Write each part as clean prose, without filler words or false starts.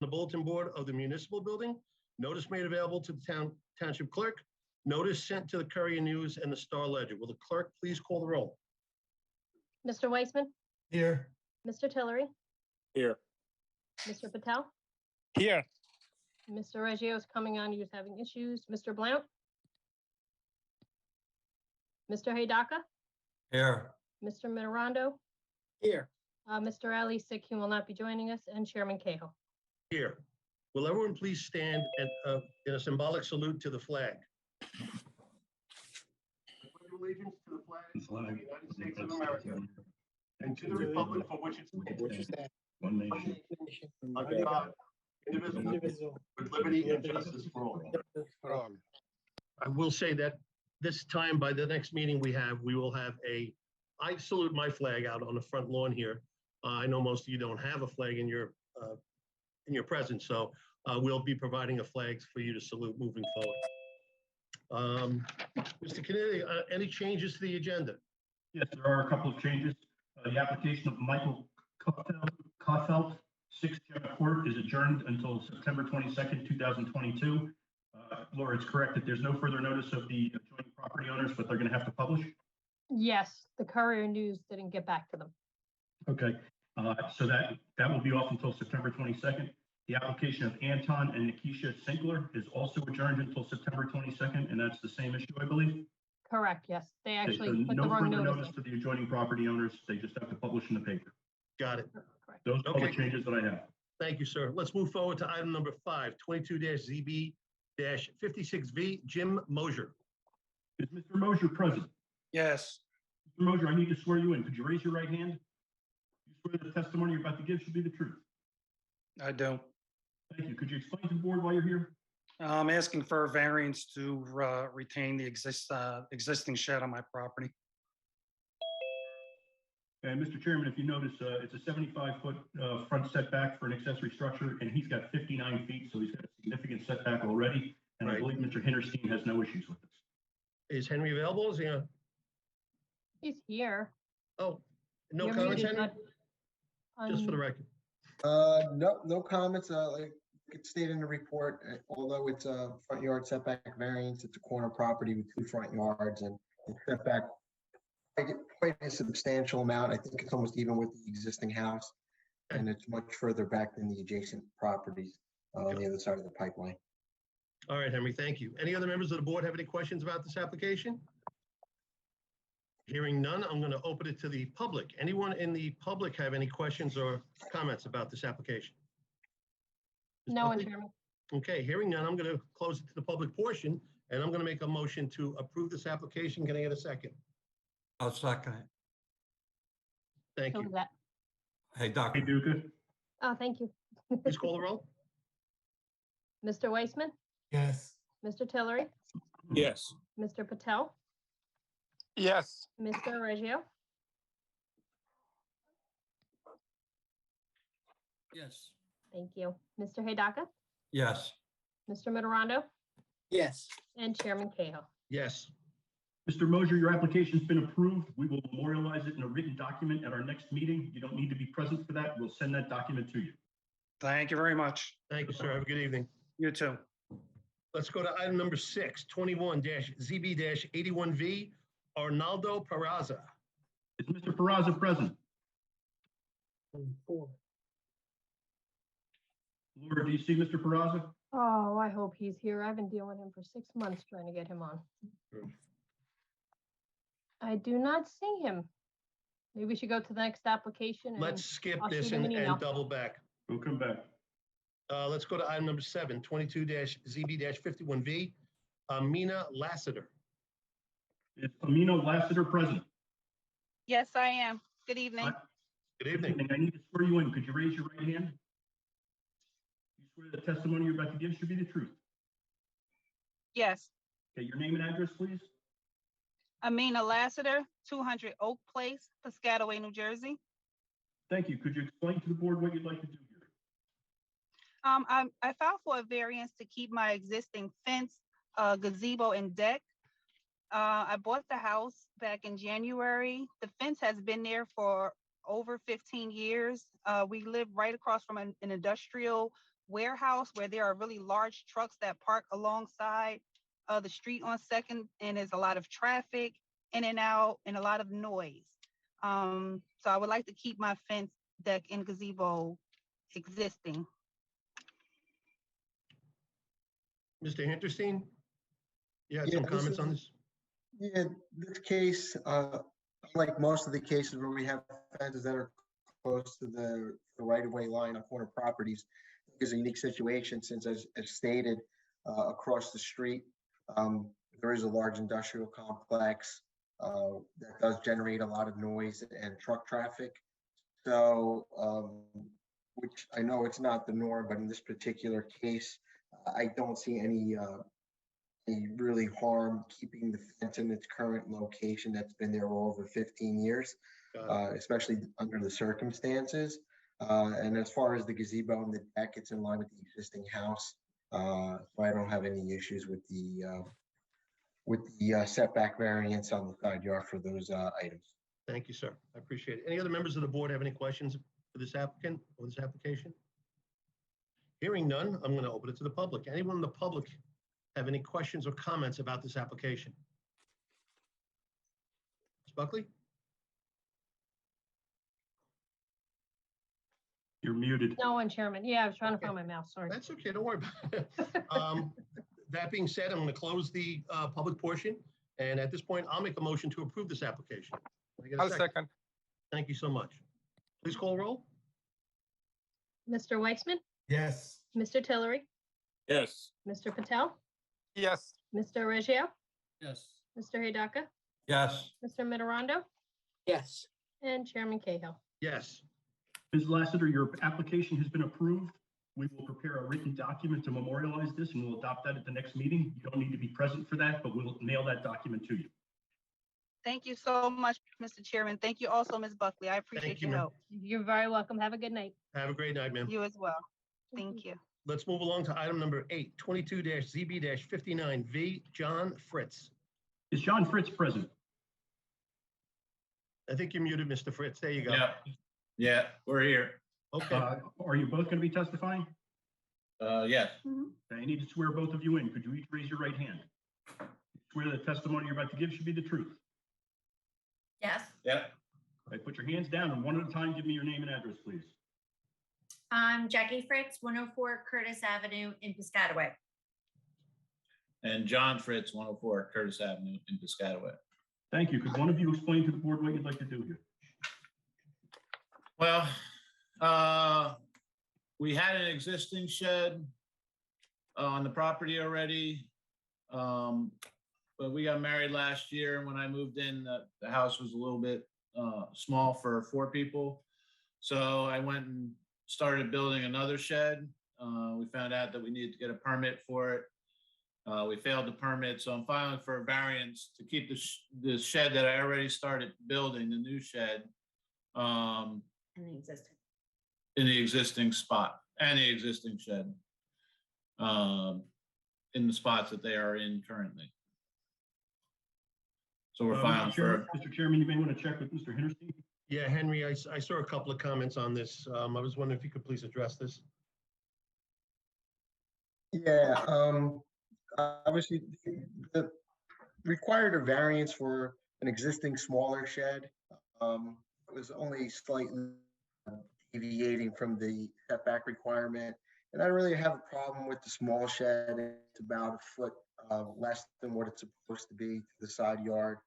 the bulletin board of the municipal building. Notice made available to the township clerk. Notice sent to the Courier News and the Star Ledger. Will the clerk please call the roll? Mr. Weissman, Here. Mr. Tillery, Here. Mr. Patel, Here. Mr. Reggio is coming on. He's having issues. Mr. Blount, Mr. Haydaka, Here. Mr. Mitterondo, Here. Mr. Ali sick. He will not be joining us, and Chairman Cahill. Here. Will everyone please stand and in a symbolic salute to the flag? I pledge allegiance to the flag of the United States of America and to the republic for which it stands, One nation. under God, indivisible, with liberty and justice for all. I will say that this time, by the next meeting we will have I salute my flag out on the front lawn here. I know most of you don't have a flag in your presence, so we'll be providing a flag for you to salute moving forward. Mr. Kennedy, any changes to the agenda? Yes, there are a couple of changes. The application of Michael Kaufeld, 6 Gemma Court, is adjourned until September 22nd, 2022. Laura, it's correct that there's no further notice of the adjoining property owners, but they're going to have to publish? Yes, the Courier News didn't get back to them. Okay, so that will be off until September 22nd. The application of Anton and Nikisha Sinkler is also adjourned until September 22nd, and that's the same issue, I believe. Correct, yes. They Okay, actually so put the no wrong further notice notice in. to the adjoining property owners. They just have to publish in the paper. Got it. Correct. Those are all the Okay. changes that I have. Thank you, sir. Let's move forward to item number 5, 22-ZB-56V, Jim Mosier. Is Mr. Mosier present? Yes. Mr. Mosier, I need to swear you in. Could you raise your right hand? You swear the testimony you're about to give should be the truth. I do. Thank you. Could you explain to the board why you're here? I'm asking for a variance to retain the existing shed on my property. And Mr. Chairman, if you notice, it's a 75-foot front setback for an accessory structure, and he's got 59 feet, so he's got a significant setback already. And I Right. believe Mr. Hinterstein has no issues with this. Is Henry available? Is he? He's here. Oh, no You're comments, muted, Henry? but, Just for the record. No comments. Like it stated in the report, although it's a front yard setback variance, it's a corner property with 2 front yards and it's setback quite a substantial amount. I think it's almost even with the existing house. And it's much further back than the adjacent properties on the other side of the pipeline. All right, Henry, thank you. Any other members of the board have any questions about this application? Hearing none, I'm going to open it to the public. Anyone in the public have any questions or comments about this application? Ms. no one, Buckley? Chairman. Okay, hearing none, I'm going to close it to the public portion, and I'm going to make a motion to approve this application. Can I get a second? I'll second it. Thank So you. is that. Hey, Hey, Doctor. Duca? Oh, thank you. Please call the roll. Mr. Weissman, Yes. Mr. Tillery, Yes. Mr. Patel, Yes. Mr. Reggio, Yes. thank you. Mr. Haydaka, Yes. Mr. Mitterondo, Yes. and Chairman Cahill. Yes. Mr. Mosier, your application's been approved. We will memorialize it in a written document at our next meeting. You don't need to be present for that. We'll send that document to you. Thank you very much. Thank you, sir. Have a good evening. You too. Let's go to item number 6, 21-ZB-81V, Arnaldo Peraza. Is Mr. Peraza present? Laura, do you see Mr. Peraza? Oh, I hope he's here. I've been dealing with him for 6 months trying to get him on. Sure. I do not see him. Maybe we should go to the next application. and Let's skip I'll this shoot him an email. and double back. We'll come back. Let's go to item number 7, 22-ZB-51V, Amina Lassiter. Is Amino Lassiter present? Yes, I am. Good evening. Good evening. I need to swear you in. Could you raise your right hand? You swear the testimony you're about to give should be the truth. Yes. Okay, your name and address, please. Amina Lassiter, 200 Oak Place, Piscataway, New Jersey. Thank you. Could you explain to the board what you'd like to do here? I filed for a variance to keep my existing fence, gazebo, and deck. I bought the house back in January. The fence has been there for over 15 years. We live right across from an industrial warehouse where there are really large trucks that park alongside the street on Second, and there's a lot of traffic in and out and a lot of noise. So I would like to keep my fence, deck, and gazebo existing. Mr. Hinterstein? You had Yeah, some this comments on is- this? Yeah, this case, like most of the cases where we have fences that are close to the right-of-way line on corner properties, is a unique situation since, as stated, across the street, there is a large industrial complex that does generate a lot of noise and truck traffic. So, which I know it's not the norm, but in this particular case, I don't see any really harm keeping the fence in its current location that's been there over 15 years, Got it. especially under the circumstances. And as far as the gazebo and the deck, it's in line with the existing house. So I don't have any issues with the setback variance on the side yard for those items. Thank you, sir. I appreciate it. Any other members of the board have any questions for this applicant or this application? Hearing none, I'm going to open it to the public. Anyone in the public have any questions or comments about this application? Ms. Buckley? You're muted. No one, Chairman. Yeah, I was trying to Okay. find my mouse, sorry. That's okay, don't worry about it. That being said, I'm going to close the public portion. And at this point, I'll make a motion to approve this application. Can I get a I'll second. Thank you so much. Please call roll. Mr. Weitzman, Yes. Mr. Tillery, Yes. Mr. Patel, Yes. Mr. Reggio, Yes. Mr. Hidaka, Yes. Mr. Mitterondo, Yes. and Chairman Cahill. Yes. Ms. Lassiter, your application has been approved. We will prepare a written document to memorialize this, and we'll adopt that at the next meeting. You don't need to be present for that, but we'll mail that document to you. Thank you so much, Mr. Chairman. Thank you also, Ms. Buckley. I appreciate you, your ma'am. help. You're very welcome. Have a good night. Have a great night, ma'am. You as well. Thank you. Let's move along to item number 8, 22-ZB-59V, John Fritz. Is John Fritz present? I think you're muted, Mr. Fritz. There you go. Yeah, we're here. Okay. Are you both going to be testifying? Yes. I need to swear both of you in. Could you each raise your right hand? Swear the testimony you're about to give should be the truth. Yes. Yeah. All right, put your hands down and one at a time, give me your name and address, please. I'm Jackie Fritz, 104 Curtis Avenue in Piscataway. And John Fritz, 104 Curtis Avenue in Piscataway. Thank you. Could one of you explain to the board what you'd like to do here? Well, we had an existing shed on the property already. But we got married last year, and when I moved in, the house was a little bit small for 4 people. So I went and started building another shed. We found out that we needed to get a permit for it. We failed the permit, so I'm filing for a variance to keep the shed that I already started building, the new shed, And the existing. in the existing spot and the existing shed in the spots that they are in currently. So we're filing for. Mr. Chairman, you may want to check with Mr. Hinterstein. Yeah, Henry, I saw a couple of comments on this. I was wondering if you could please address this. Yeah, obviously, the required a variance for an existing smaller shed. It was only slightly deviating from the setback requirement. And I don't really have a problem with the small shed. It's about a foot less than what it's supposed to be to the side yard.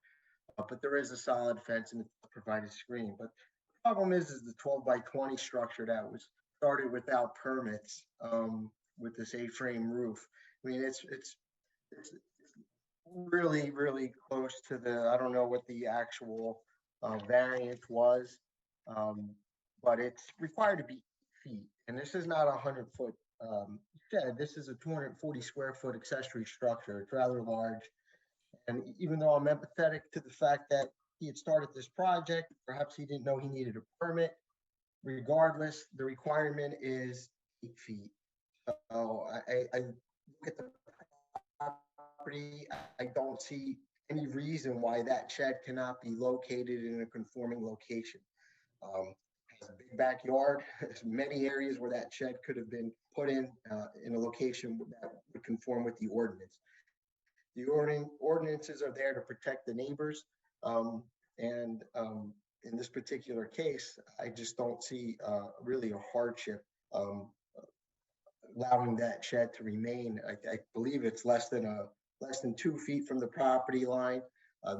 But there is a solid fence and it's provided screen. But the problem is the 12 by 20 structure that was started without permits with this A-frame roof. I mean, it's really, really close to the, I don't know what the actual variance was, but it's required to be feet. And this is not a 100-foot shed. This is a 240 square foot accessory structure. It's rather large. And even though I'm empathetic to the fact that he had started this project, perhaps he didn't know he needed a permit. Regardless, the requirement is 8 feet. So I look at the property, I don't see any reason why that shed cannot be located in a conforming location. a big backyard. There's many areas where that shed could have been put in a location that would conform with the ordinance. The ordinances are there to protect the neighbors. And in this particular case, I just don't see really a hardship allowing that shed to remain. I believe it's less than 2 feet from the property line.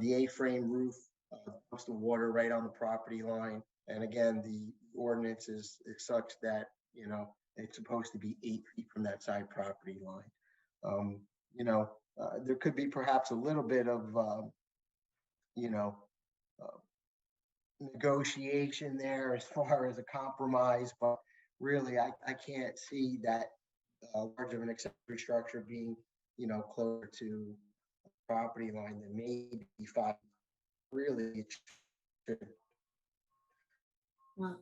The A-frame roof dumps the water right on the property line. And again, the ordinance is such that, you know, it's supposed to be 8 feet from that side property line. You know, there could be perhaps a little bit of, you know, negotiation there as far as a compromise, but really, I can't see that large of an accessory structure being, you know, closer to a property line than maybe 5. Really, it should. Well,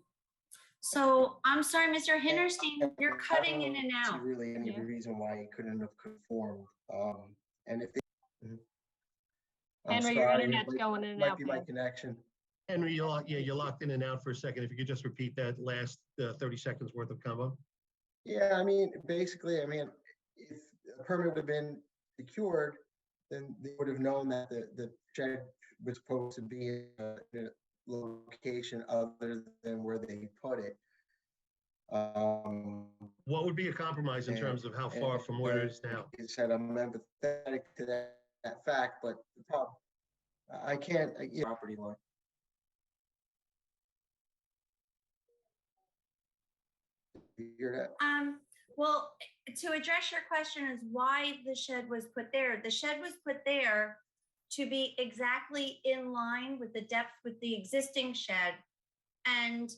so I'm sorry, Mr. Hinterstein, you're cutting in and I don't out. see really any Yeah. reason why it couldn't have conformed. And if they, I'm Henry, your sorry, it internet's might- going in and might out, be my man. connection. Henry, you're locked in and out for a second. If you could just repeat that last 30 seconds worth of combo. Yeah, I mean, basically, I mean, if a permit would have been secured, then they would have known that the shed was supposed to be in a location other than where they put it. What would be a compromise in terms of how far from where it is now? Like I said, I'm empathetic to that fact, but the problem, I can't, property line. You hear that? Well, to address your question is why the shed was put there. The shed was put there to be exactly in line with the depth with the existing shed. And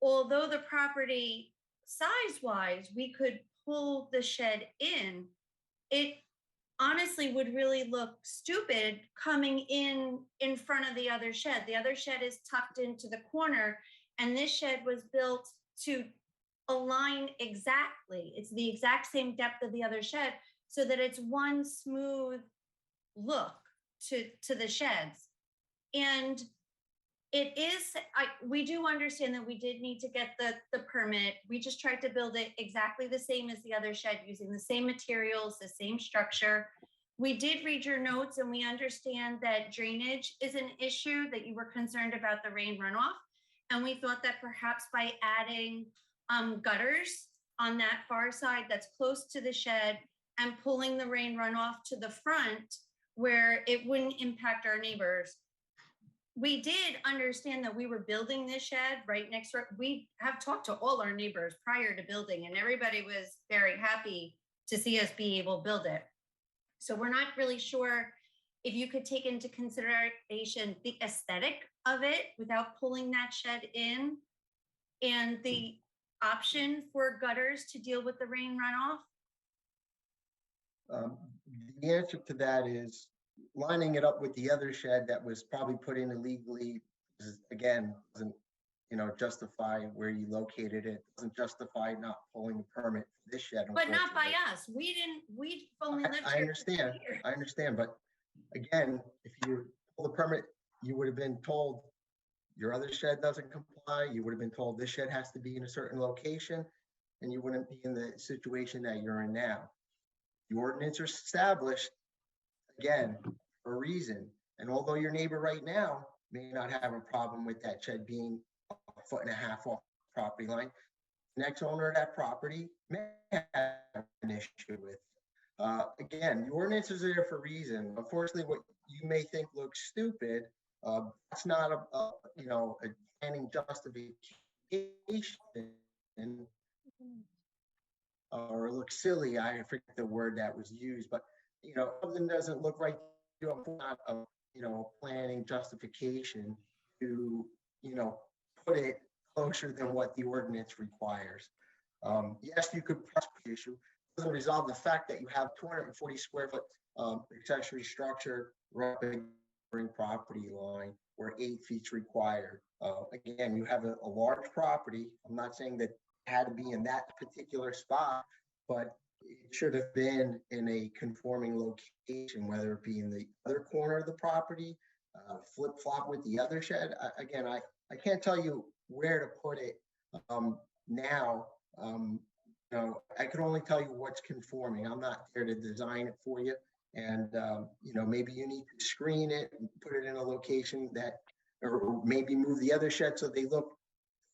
although the property size-wise, we could pull the shed in, it honestly would really look stupid coming in front of the other shed. The other shed is tucked into the corner, and this shed was built to align exactly. It's the exact same depth of the other shed, so that it's one smooth look to the sheds. And it is, we do understand that we did need to get the permit. We just tried to build it exactly the same as the other shed, using the same materials, the same structure. We did read your notes, and we understand that drainage is an issue, that you were concerned about the rain runoff. And we thought that perhaps by adding gutters on that far side that's close to the shed and pulling the rain runoff to the front where it wouldn't impact our neighbors. We did understand that we were building this shed right next door. We have talked to all our neighbors prior to building, and everybody was very happy to see us be able to build it. So we're not really sure if you could take into consideration the aesthetic of it without pulling that shed in, and the option for gutters to deal with the rain runoff. The answer to that is lining it up with the other shed that was probably put in illegally. Again, doesn't, you know, justify where you located it. Doesn't justify not pulling a permit for this shed. But not by us. We've only lived I here. understand. for 2 years. I understand, but again, if you pull the permit, you would have been told your other shed doesn't comply. You would have been told this shed has to be in a certain location, and you wouldn't be in the situation that you're in now. The ordinance is established, again, for a reason. And although your neighbor right now may not have a problem with that shed being 1.5 feet off the property line, the next owner of that property may have an issue with. Again, the ordinances are there for a reason. Unfortunately, what you may think looks stupid, that's not a planning justification, or it looks silly. I forget the word that was used, but you know, something doesn't look right. Not a planning justification to put it closer than what the ordinance requires. Yes, you could press the issue. It doesn't resolve the fact that you have 240 square foot accessory structure right up property line where 8 feet's required. Again, you have a large property. I'm not saying that it had to be in that particular spot, but it should have been in a conforming location, whether it be in the other corner of the property, flip-flop with the other shed. Again, I can't tell you where to put it now. I can only tell you what's conforming. I'm not here to design it for you. And, maybe you need to screen it and put it in a location that, or maybe move the other shed so they look,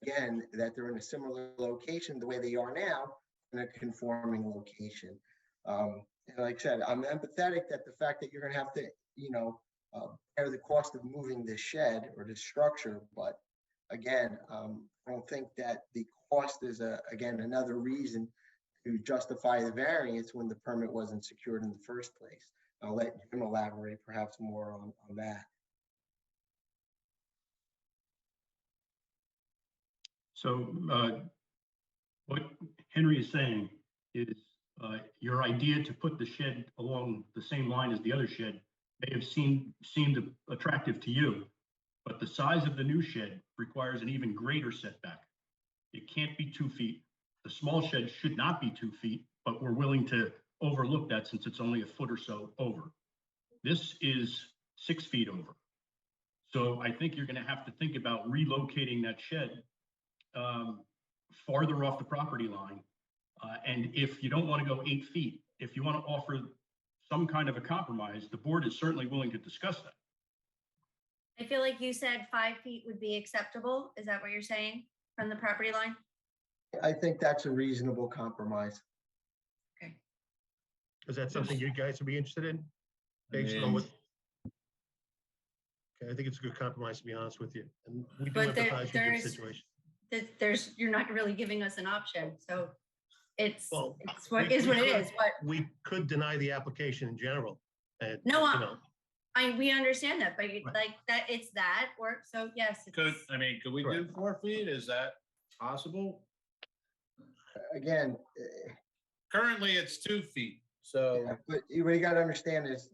again, that they're in a similar location the way they are now, in a conforming location. And like I said, I'm empathetic that the fact that you're going to have to, bear the cost of moving this shed or this structure. But again, I don't think that the cost is, again, another reason to justify the variance when the permit wasn't secured in the first place. I'll let Jim elaborate perhaps more on that. So what Henry is saying is your idea to put the shed along the same line as the other shed may have seemed attractive to you, but the size of the new shed requires an even greater setback. It can't be 2 feet. The small shed should not be 2 feet, but we're willing to overlook that since it's only a foot or so over. This is 6 feet over. So I think you're going to have to think about relocating that shed farther off the property line. And if you don't want to go 8 feet, if you want to offer some kind of a compromise, the board is certainly willing to discuss that. I feel like you said 5 feet would be acceptable. Is that what you're saying from the property line? I think that's a reasonable compromise. Okay. Is that something you guys would be interested in? Based on what? Okay, I think it's a good compromise, to be honest with you. And we do But empathize with your situation. You're not really giving us an option. So it's Well, what it is. But we could deny the application in general. And, no, we understand that, but like that, it's that or so yes. Could we do 4 feet? Is that possible? Again, Currently, it's 2 feet. So yeah, but what you got to understand is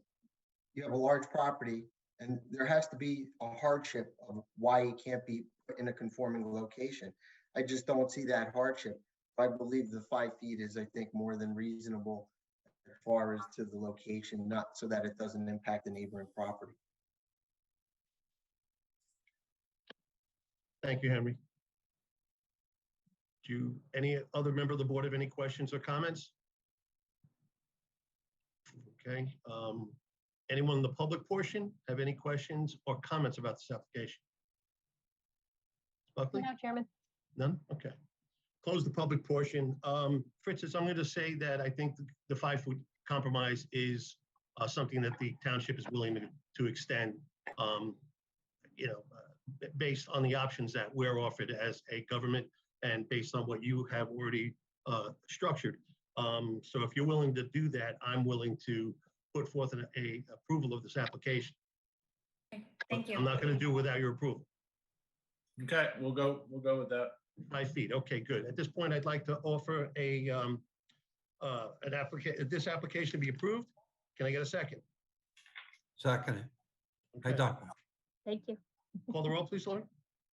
you have a large property and there has to be a hardship of why it can't be put in a conforming location. I just don't see that hardship. I believe the 5 feet is, I think, more than reasonable as far as to the location, not so that it doesn't impact the neighboring property. Thank you, Henry. Do any other member of the board have any questions or comments? Okay. Anyone in the public portion have any questions or comments about this application? Buckley? No, Chairman. None? Okay. Close the public portion. Fritzes, I'm going to say that I think the 5 foot compromise is something that the township is willing to extend, based on the options that we're offered as a government and based on what you have already structured. So if you're willing to do that, I'm willing to put forth a approval of this application. Thank you. I'm not going to do it without your approval. okay, we'll go with that. 5 feet. Okay, good. At this point, I'd like to offer this application to be approved. Can I get a second? Second. Hey, Okay. Doc. Thank you. Call the roll, please, Laura.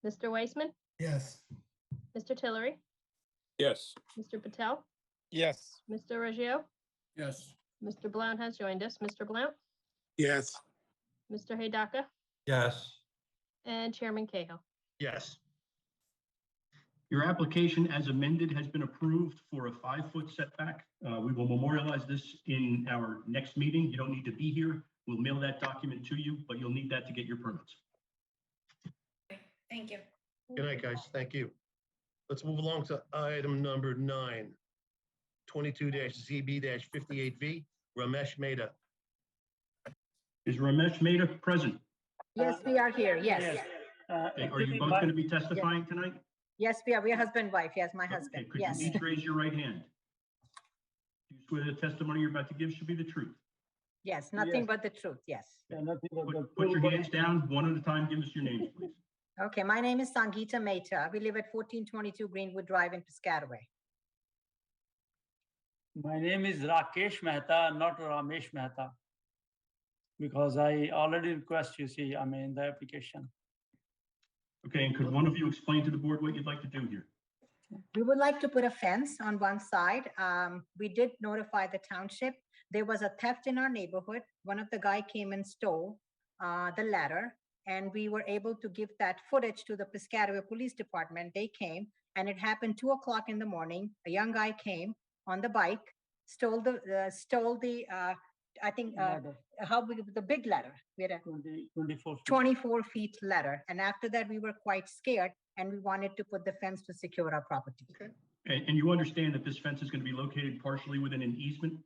Mr. Weissman, Yes. Mr. Tillery, Yes. Mr. Patel, Yes. Mr. Reggio, Yes. Mr. Blount has joined us. Mr. Blount, Yes. Mr. Hidaka, Yes. and Chairman Cahill. Yes. Your application as amended has been approved for a 5 foot setback. We will memorialize this in our next meeting. You don't need to be here. We'll mail that document to you, but you'll need that to get your permits. Thank you. Good night, guys. Thank you. Let's move along to item number 9, 22-ZB-58V, Ramesh Mehta. Is Ramesh Mehta present? Yes, we are here, yes. Okay, are you both going to be testifying tonight? Yes, we are. We are husband, wife. Yes, my Okay, husband. could Yes. you each raise your right hand? Do you swear the testimony you're about to give should be the truth? Yes, nothing but the truth. Yes. Put your hands down, one at a time. Give us your names, please. Okay, my name is Sangeeta Mehta. We live at 1422 Greenwood Drive in Piscataway. My name is Rakesh Mehta, not Ramesh Mehta. Because I already request you see, in the application. Okay, and could one of you explain to the board what you'd like to do here? We would like to put a fence on one side. We did notify the township. There was a theft in our neighborhood. One of the guy came and stole the ladder and we were able to give that footage to the Piscataway Police Department. They came, and it happened 2 o'clock in the morning. A young guy came on the bike, stole the I think Ladder, how big, the big ladder. We had a 24 feet. 24 feet ladder, and after that we were quite scared, and we wanted to put the fence to secure our property. Okay. And you understand that this fence is going to be located partially within an easement?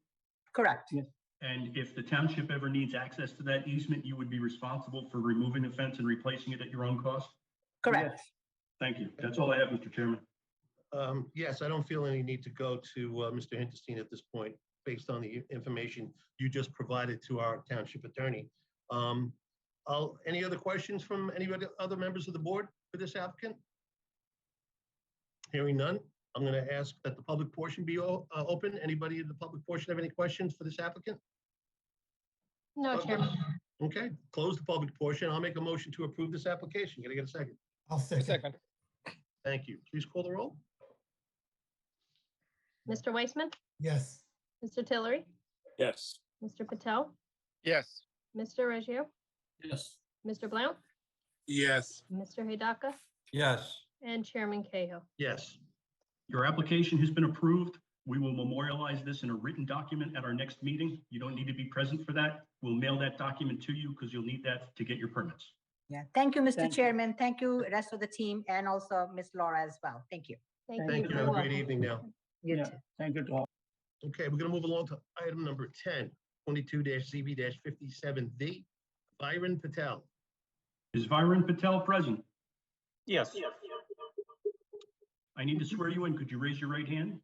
Correct. Yes. And if the township ever needs access to that easement, you would be responsible for removing the fence and replacing it at your own cost? Correct. Yes. Thank you. That's all I have, Mr. Chairman. Yes, I don't feel any need to go to Mr. Hinterstein at this point, based on the information you just provided to our township attorney. Any other questions from any other members of the board for this applicant? Hearing none, I'm going to ask that the public portion be open. Anybody in the public portion have any questions for this applicant? No, Chairman. Okay, close the public portion. I'll make a motion to approve this application. Can I get a second? I'll second. Thank you. Please call the roll. Mr. Weissman, Yes. Mr. Tillery, Yes. Mr. Patel, Yes. Mr. Reggio, Yes. Mr. Blount, Yes. Mr. Hidaka, Yes. and Chairman Cahill. Yes. Your application has been approved. We will memorialize this in a written document at our next meeting. You don't need to be present for that. We'll mail that document to you because you'll need that to get your permits. Yeah. Thank you, Mr. Thank you. Chairman. Thank you, rest of the team, and also Miss Laura as well. Thank you. Thank Thank you. You're Have a great welcome. evening now. You Yeah, too. thank you to all. Okay, we're gonna move along to item number 10, 22-ZB-57V, Byron Patel. Is Viren Patel present? Yes. I need to swear you in. Could you raise your right hand?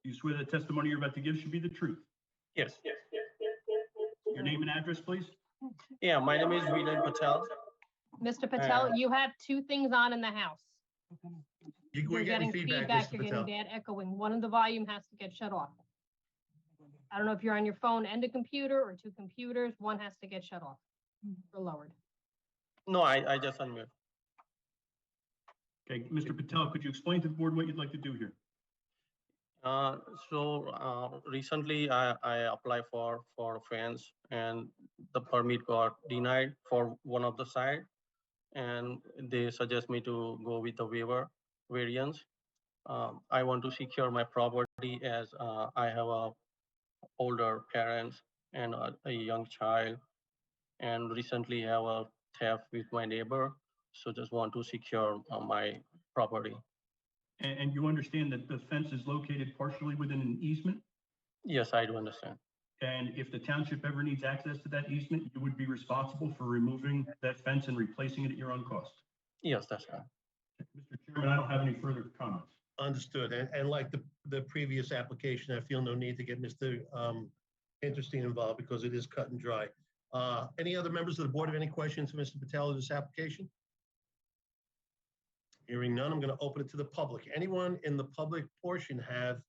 You swear the testimony you're about to give should be the truth. Yes. Your name and address, please? Yeah, my name is Viren Patel. Mr. Patel, you have two things on in the house. We're You're getting feedback, you're Mr. getting Patel. bad echoing. One of the volume has to get shut off. I don't know if you're on your phone and a computer or two computers, one has to get shut off or lowered. No, I just unmute. Okay, Mr. Patel, could you explain to the board what you'd like to do here? Recently I applied for a fence and the permit got denied for one of the side. And they suggest me to go with the waiver variance. I want to secure my property as I have older parents and a young child. And recently have a theft with my neighbor. So just want to secure my property. And you understand that the fence is located partially within an easement? Yes, I do understand. And if the township ever needs access to that easement, you would be responsible for removing that fence and replacing it at your own cost? Yes, that's right. Mr. Chairman, I don't have any further comments. Understood. And like the previous application, I feel no need to get Mr. Hinterstein involved because it is cut and dry. Any other members of the board have any questions for Mr. Patel of this application? Hearing none, I'm going to open it to the public. Anyone in the public portion have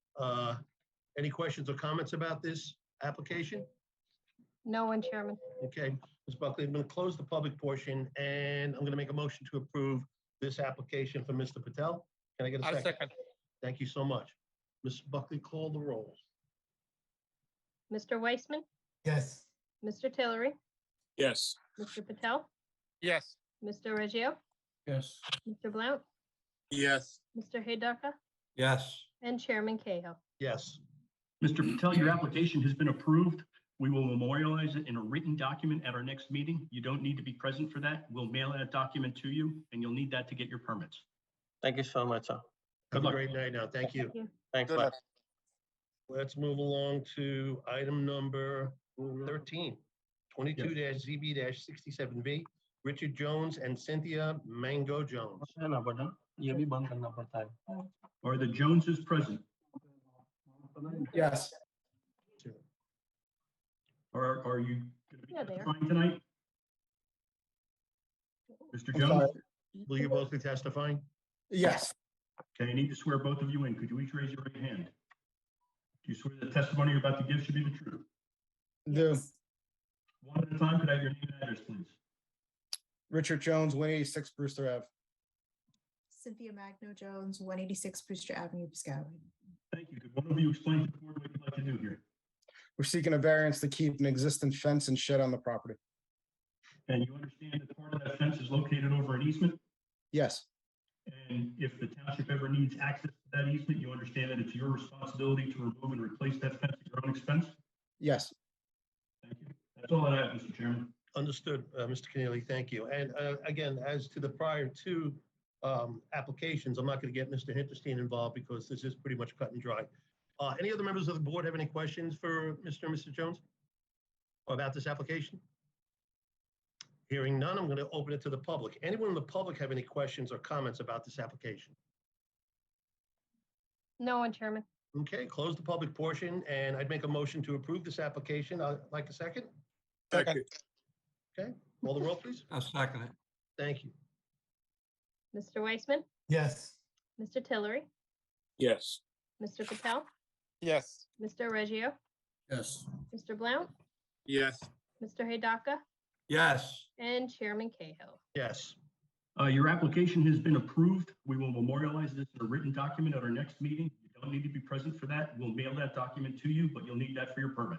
any questions or comments about this application? No one, Chairman. Okay, Ms. Buckley, I'm going to close the public portion and I'm going to make a motion to approve this application for Mr. Patel. Can I get a I'll second? second. Thank you so much. Ms. Buckley, call the roll. Mr. Weissman, Yes. Mr. Tillery, Yes. Mr. Patel, Yes. Mr. Reggio, Yes. Mr. Blount, Yes. Mr. Hidaka, Yes. and Chairman Cahill. Yes. Mr. Patel, your application has been approved. We will memorialize it in a written document at our next meeting. You don't need to be present for that. We'll mail that document to you, and you'll need that to get your permits. Thank you so much, sir. Have Good a luck. great night now. Thank you. Thanks, Good bye. luck. Let's move along to item number 13, 22-ZB-67V, Richard Jones and Cynthia Mango Jones. Are the Joneses present? Yes. Are you going to be Yeah, they are. testifying tonight? Mr. Jones? Will you both be testifying? Yes. Okay, I need to swear both of you in. Could you each raise your right hand? Do you swear the testimony you're about to give should be the truth? Do. One at a time, could I have your name and address, please? Richard Jones, 186 Brewster Ave. Cynthia Magno Jones, 186 Brewster Avenue, Piscataway. Thank you. Could one of you explain to the board what you'd like to do here? We're seeking a variance to keep an existing fence and shed on the property. And you understand that part of that fence is located over an easement? Yes, And if the township ever needs access to that easement, you understand that it's your responsibility to remove and replace that fence at your own expense? yes. Thank you. That's all I have, Mr. Chairman. Understood, Mr. Keneally, thank you. And again, as to the prior two applications, I'm not going to get Mr. Hinterstein involved because this is pretty much cut and dry. Any other members of the board have any questions for Mr. and Mr. Jones about this application? Hearing none, I'm going to open it to the public. Anyone in the public have any questions or comments about this application? No one, Chairman. Okay, close the public portion, and I'd make a motion to approve this application. I'd like a second. Second. Okay, call the roll, please. I'll second it. Thank you. Mr. Weissman, Yes. Mr. Tillery, Yes. Mr. Patel, Yes. Mr. Reggio, Yes. Mr. Blount, Yes. Mr. Hidaka, Yes. and Chairman Cahill. Yes. Your application has been approved. We will memorialize this in a written document at our next meeting. You don't need to be present for that. We'll mail that document to you, but you'll need that for your permit.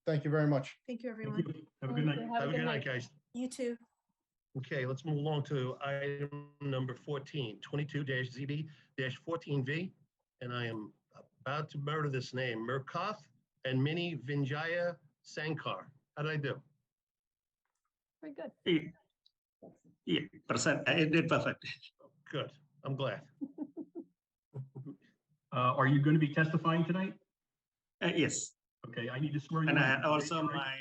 Thank you very much. Thank you, Thank everyone. you. Have a good night. Have a good night, guys. You too. Okay, let's move along to item number 14, 22-ZB-14V. And I am about to murder this name, Murkoff and Mini Vinjaya Sankar. How did I do? Very good. Yeah, it did perfect. Good. I'm glad. Are you going to be testifying tonight? Yes, Okay, I need to swear you. and in. I also my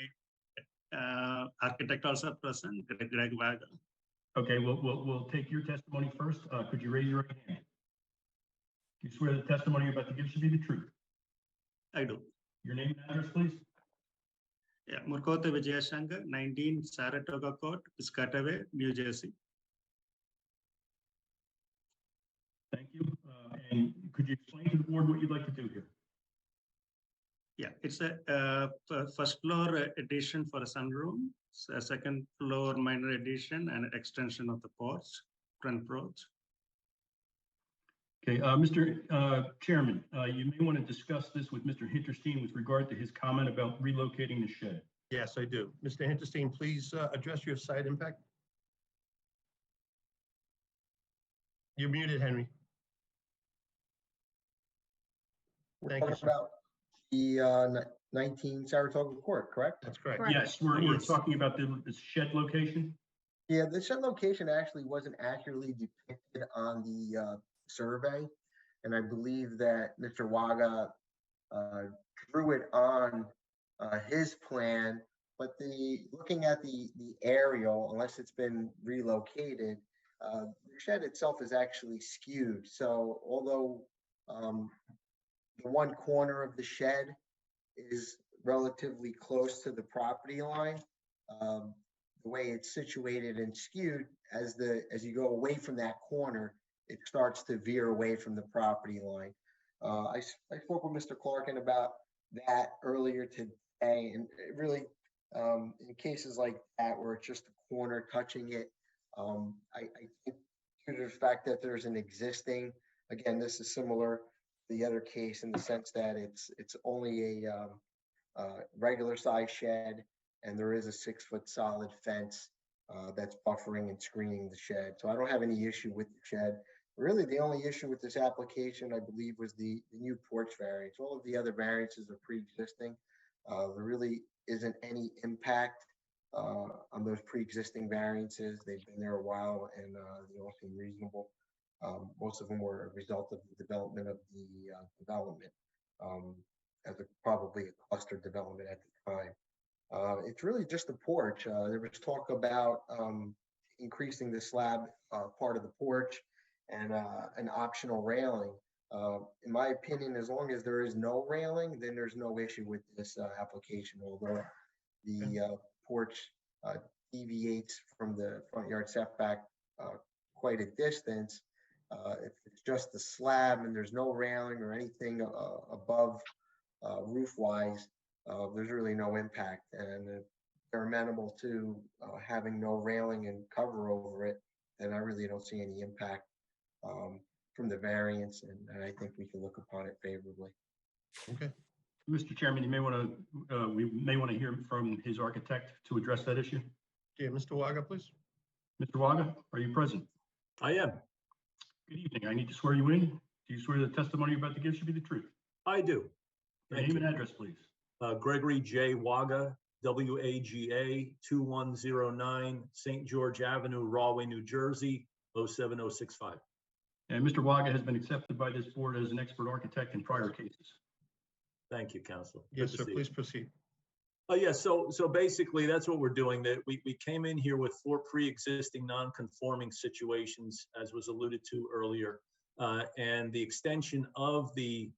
architect also present, Greg Wagner. Okay, we'll take your testimony first. Could you raise your right hand? Do you swear the testimony you're about to give should be the truth? I do. Your name and address, please? Yeah, Murkota Vijayashankar, 19 Saratoga Court, Piscataway, New Jersey. Thank you. And could you explain to the board what you'd like to do here? Yeah, it's a first floor addition for a sunroom, a second floor minor addition and extension of the porch, front porch. Okay, Mr. Chairman, you may want to discuss this with Mr. Hinterstein with regard to his comment about relocating the shed. Yes, I do. Mr. Hinterstein, please address your site impact. You're muted, Henry. Thank you, Talking sir. about the 19 Saratoga Court, correct? That's correct. Correct. Yes, we're talking about the shed location. Yeah, the shed location actually wasn't accurately depicted on the survey. And I believe that Mr. Waga drew it on his plan, but looking at the aerial, unless it's been relocated, the shed itself is actually skewed. So although the one corner of the shed is relatively close to the property line, the way it's situated and skewed, as you go away from that corner, it starts to veer away from the property line. I spoke with Mr. Clarkin about that earlier today, and it really, in cases like that where it's just a corner touching it, I think due to the fact that there's an existing, again, this is similar to the other case in the sense that it's only a regular size shed, and there is a 6-foot solid fence that's buffering and screening the shed. So I don't have any issue with the shed. Really, the only issue with this application, I believe, was the new porch variance. All of the other variances are pre-existing. There really isn't any impact on those pre-existing variances. They've been there a while, and they all seem reasonable. Most of them were a result of the development of the development, as probably a cluster development at the time. It's really just a porch. There was talk about increasing the slab part of the porch and an optional railing. In my opinion, as long as there is no railing, then there's no issue with this application, although the porch deviates from the front yard setback quite a distance. If it's just the slab and there's no railing or anything above roof-wise, there's really no impact. And if they're amenable to having no railing and cover over it, then I really don't see any impact from the variance, and I think we can look upon it favorably. Okay. Mr. Chairman, we may want to hear from his architect to address that issue. Okay, Mr. Waga, please. Mr. Waga, are you present? I am. Good evening. I need to swear you in. Do you swear the testimony you're about to give should be the truth? I do. Your Thank name you. and address, please. Gregory J. Waga, WAGA, 2109 St. George Avenue, Rahway, New Jersey, 07065. And Mr. Waga has been accepted by this board as an expert architect in prior cases. Thank you, Council. Yes, Good to sir, see you. please proceed. Oh, yeah, so basically, that's what we're doing, that we came in here with 4 pre-existing non-conforming situations, as was alluded to earlier. And the extension of the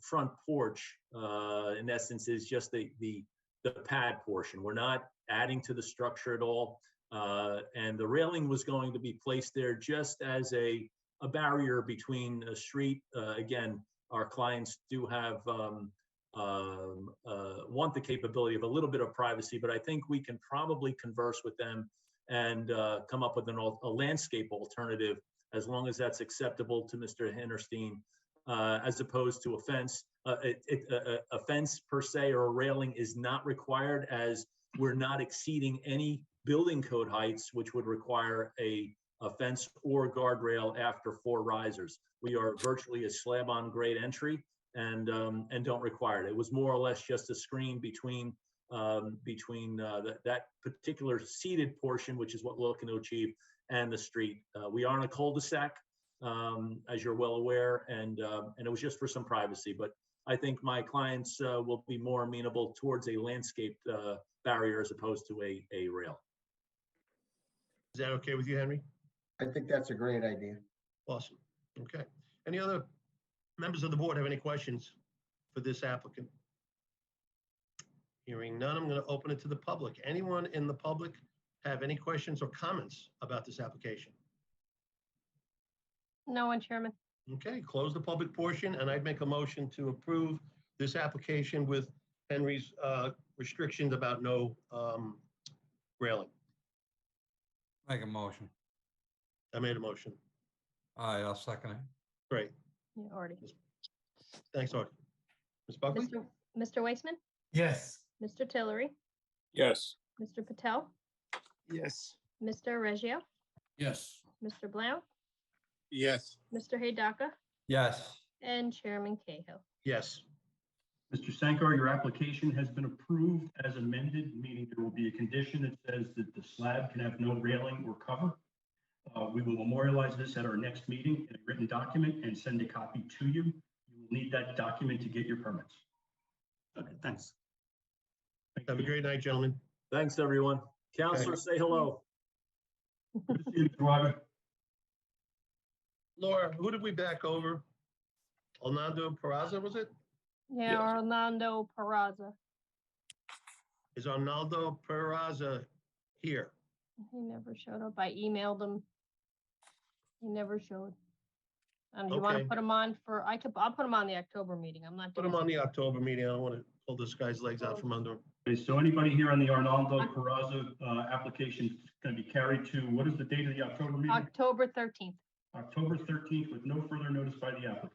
front porch, in essence, is just the pad portion. We're not adding to the structure at all. And the railing was going to be placed there just as a barrier between a street. Again, our clients do have want the capability of a little bit of privacy, but I think we can probably converse with them and come up with a landscape alternative, as long as that's acceptable to Mr. Hinterstein, as opposed to a fence. A fence per se or a railing is not required, as we're not exceeding any building code heights, which would require a fence or guardrail after 4 risers. We are virtually a slab on grade entry, and don't require it. It was more or less just a screen between that particular seated portion, which is what we're looking to achieve, and the street. We are in a cul-de-sac, as you're well aware, and it was just for some privacy. But I think my clients will be more amenable towards a landscaped barrier as opposed to a rail. Is that okay with you, Henry? I think that's a great idea. Awesome. Okay. Any other members of the board have any questions for this applicant? Hearing none, I'm going to open it to the public. Anyone in the public have any questions or comments about this application? No one, Chairman. Okay, close the public portion, and I'd make a motion to approve this application with Henry's restrictions about no railing. Make a motion. I made a motion. Aye, I'll second it. Great. Yeah, already. Thanks, Art. Ms. Buckley? Mr. Weissman, Yes. Mr. Tillery, Yes. Mr. Patel, Yes. Mr. Reggio, Yes. Mr. Blount, Yes. Mr. Hidaka, Yes. and Chairman Cahill. Yes. Mr. Sankar, your application has been approved as amended, meaning there will be a condition that says that the slab can have no railing or cover. We will memorialize this at our next meeting in a written document and send a copy to you. You will need that document to get your permits. Okay, thanks. Have a great night, gentlemen. Thanks, everyone. Counselor, Okay. say hello. Good to see you, Mr. Waga. Laura, who did we back over? Orlando Peraza, was it? Yeah, Yes. Orlando Peraza. Is Arnaldo Peraza here? He never showed up. I emailed him. He never showed. Do you want to Okay. put him on for, I'll put him on the October meeting. I'm not Put doing him on the October meeting. I don't want to pull this guy's legs out from under him. Okay, so anybody here on the Arnaldo Peraza application is going to be carried to, what is the date of the October meeting? October 13th. October 13th with no further notice by the applicant.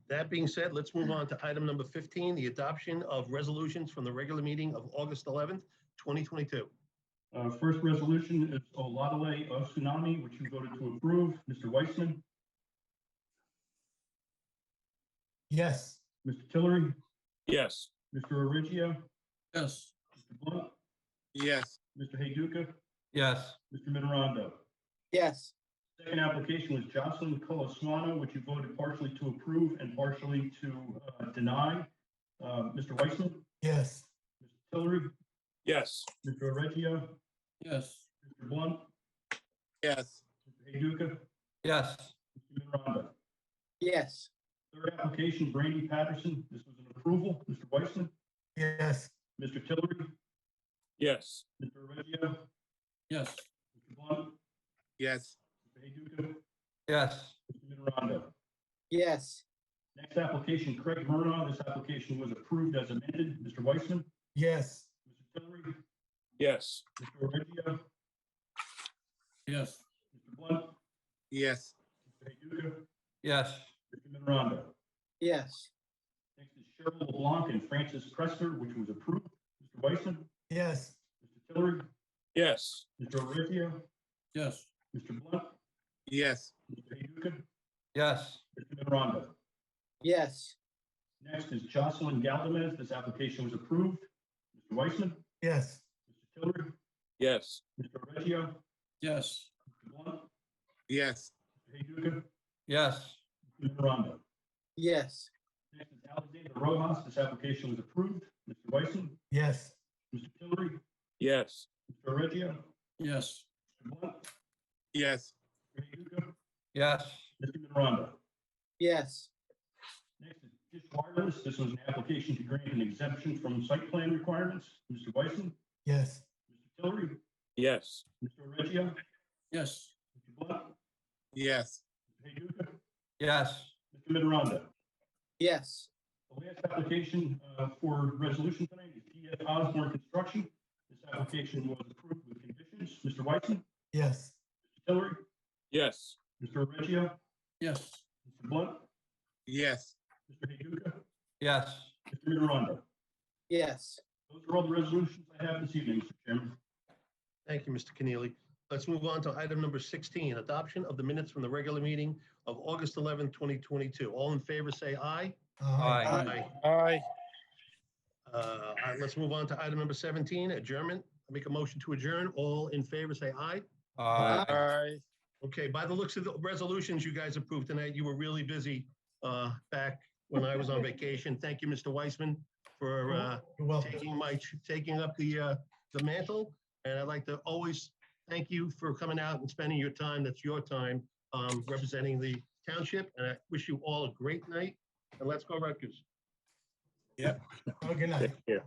That being said, let's move on to item number 15, the adoption of resolutions from the regular meeting of August 11th, 2022. First resolution is Oladale Tsunami, which you voted to approve. Mr. Weissman, Yes. Mr. Tillery, Yes. Mr. Origio, Yes. Mr. Blunt, Yes. Mr. Heyduka, Yes. Mr. Mitterondo. Yes. Second application was Jocelyn Colaswano, which you voted partially to approve and partially to deny. Mr. Weissman, Yes. Mr. Tillery, Yes. Mr. Origio, Yes. Mr. Blunt, Yes. Mr. Heyduka, Yes. Mr. Mitterondo. Yes. Third application, Brandy Patterson. This was an approval. Mr. Weissman, Yes. Mr. Tillery, Yes. Mr. Origio, Yes. Mr. Blunt, Yes. Mr. Heyduka, Yes. Mr. Mitterondo. Yes. Next application, Craig Murnaugh. This application was approved as amended. Mr. Weissman, Yes. Mr. Tillery, Yes. Mr. Origio, Yes. Mr. Blunt, Yes. Mr. Heyduka, Yes. Mr. Mitterondo. Yes. Next is Cheryl LeBlanc and Francis Prester, which was approved. Weissman, Yes. Mr. Tillery, Yes. Mr. Orazio, Yes. Mr. Blunt, Yes. Mr. Heyduka, Yes. Mr. Mitterondo. Yes. Next is Jocelyn Galvez. This application was approved. Mr. Weissman, Yes. Mr. Tillery, Yes. Mr. Orazio, Yes. Mr. Blunt, Yes. Mr. Heyduka, Yes. Mr. Mitterondo. Yes. Next is Alexander Rojas. This application was approved. Mr. Weissman, Yes. Mr. Tillery, Yes. Mr. Orazio, Yes. Mr. Blunt, Yes. Mr. Heyduka, Yes. Mr. Mitterondo. Yes. Next is Dish Wireless. This was an application to grant an exemption from site plan requirements. Mr. Weissman, Yes. Mr. Tillery, Yes. Mr. Orazio, Yes. Mr. Blunt, Yes. Mr. Heyduka, Yes. Mr. Mitterondo. Yes. The last application for resolution tonight is P.F. Osborne Construction. This application was approved with conditions. Mr. Weissman, Yes. Mr. Tillery, Yes. Mr. Orazio, Yes. Mr. Blunt, Yes. Mr. Heyduka, Yes. Mr. Mitterondo. Yes. Those are all the resolutions I have this evening, Mr. Chairman. Thank you, Mr. Keneally. Let's move on to item number 16, adoption of the minutes from the regular meeting of August 11, 2022. All in favor, say aye. Aye. Aye. Let's move on to item number 17, adjournment. I make a motion to adjourn. All in favor, say aye. Aye. Okay, by the looks of the resolutions you guys approved tonight, you were really busy back when I was on vacation. Thank you, Mr. Weissman, for You're welcome. taking up the mantle. And I'd like to always thank you for coming out and spending your time. That's your time representing the township. And I wish you all a great night. And let's go Rutgers. Yep. Have a good night. Take care.